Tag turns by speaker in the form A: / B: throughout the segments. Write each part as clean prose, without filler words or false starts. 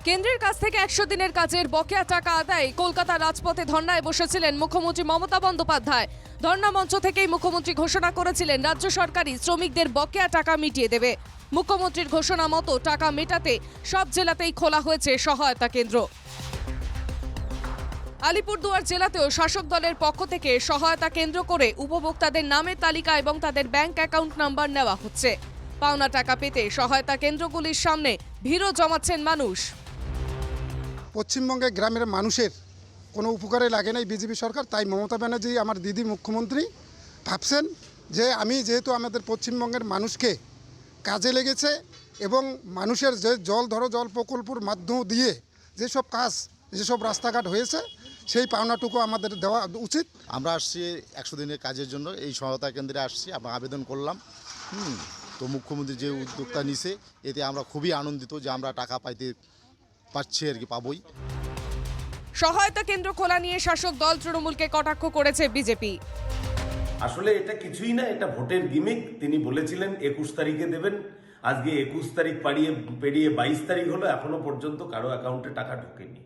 A: কেন্দ্রের কাছ থেকে 100 দিনের কাজের বকেয়া টাকা আদায়ে কলকাতার রাজপথে ধর্নায় বসেছিলেন মুখ্যমন্ত্রী মমতা বন্দ্যোপাধ্যায়। ধর্না মঞ্চ থেকেই মুখ্যমন্ত্রী ঘোষণা করেছিলেন রাজ্য সরকারই শ্রমিকদের বকেয়া টাকা মিটিয়ে দেবে। মুখ্যমন্ত্রীর ঘোষণা মতো টাকা মেটাতে সব জেলাতেই খোলা হয়েছে সহায়তা কেন্দ্র। আলিপুরদুয়ার জেলাতেও শাসক দলের পক্ষ থেকে সহায়তা কেন্দ্র করে উপভোক্তাদের নামের তালিকা এবং তাদের ব্যাংক অ্যাকাউন্ট নাম্বার নেওয়া হচ্ছে। পাওনা টাকা পেতে সহায়তা কেন্দ্রগুলির সামনে ভিড়ও জমাচ্ছেন মানুষ।
B: পশ্চিমবঙ্গে গ্রামের মানুষের কোনো উপকারে লাগে নাই বিজেপি সরকার, তাই মমতা ব্যানার্জি আমার দিদি মুখ্যমন্ত্রী ভাবছেন যে আমি যেহেতু আমাদের পশ্চিমবঙ্গের মানুষকে কাজে লেগেছে এবং মানুষের যে জল প্রকল্পর মাধ্যম দিয়ে যেসব কাজ যেসব রাস্তাঘাট হয়েছে সেই পাওনাটুকু আমাদের দেওয়া উচিত।
C: আমরা আসছি 100 দিনের কাজের জন্য, এই সহায়তা কেন্দ্রে আসছি, আমরা আবেদন করলাম। তো মুখ্যমন্ত্রী যে উদ্যোগটা নিছে এতে আমরা খুবই আনন্দিত যে আমরা টাকা পাচ্ছি আর কি, পাবই।
A: সহায়তা কেন্দ্র খোলা নিয়ে শাসক দল তৃণমূলকে কটাক্ষ করেছে বিজেপি।
D: আসলে এটা কিছুই না, এটা ভোটের গিমিক। তিনি বলেছিলেন 21 তারিখে দেবেন, আজকে 21 তারিখ পেরিয়ে 22 তারিখ হলো, এখনো পর্যন্ত কারো অ্যাকাউন্টে টাকা ঢোকেনি।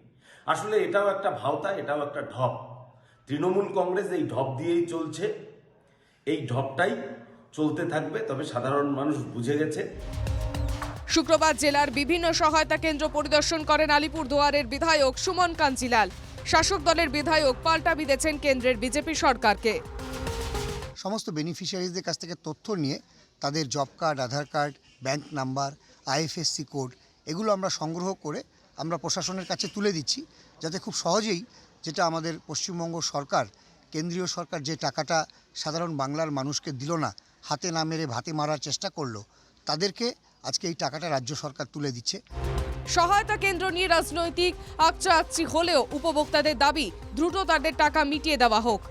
D: আসলে এটাও একটা ভাওতা, এটাও একটা ঢপ। তৃণমূল কংগ্রেস এই ঢপ দিয়েই চলছে, এই ঢপটাই চলতে থাকবে। তবে সাধারণ মানুষ বুঝে গেছে।
A: শুক্রবার জেলার বিভিন্ন সহায়তা কেন্দ্র পরিদর্শন করেন আলিপুরদুয়ারের বিধায়ক সুমন কাঞ্জিলাল। শাসক দলের বিধায়ক পাল্টা বিঁধেছেন কেন্দ্রের বিজেপি সরকারকে।
E: সমস্ত বেনিফিশিয়ারিজদের কাছ থেকে তথ্য নিয়ে তাদের job card, Aadhaar card, bank number, IFSC code এগুলো আমরা সংগ্রহ করে আমরা প্রশাসনের কাছে তুলে দিচ্ছি, যাতে খুব সহজেই যেটা আমাদের পশ্চিমবঙ্গ সরকার, কেন্দ্রীয় সরকার যে টাকাটা সাধারণ বাংলার মানুষকে দিল না, হাতে না মেরে ভাতে মারার চেষ্টা করলো, তাদেরকে আজকে এই টাকাটা রাজ্য সরকার তুলে দিচ্ছে।
A: সহায়তা কেন্দ্র নিয়ে রাজনৈতিক আকচি হলেও উপভোক্তাদের দাবি দ্রুত তাদের টাকা মিটিয়ে দেওয়া হোক।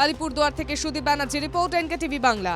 A: আলিপুরদুয়ার থেকে সুদীপ ব্যানার্জি রিপোর্ট, এনকেটিভি বাংলা।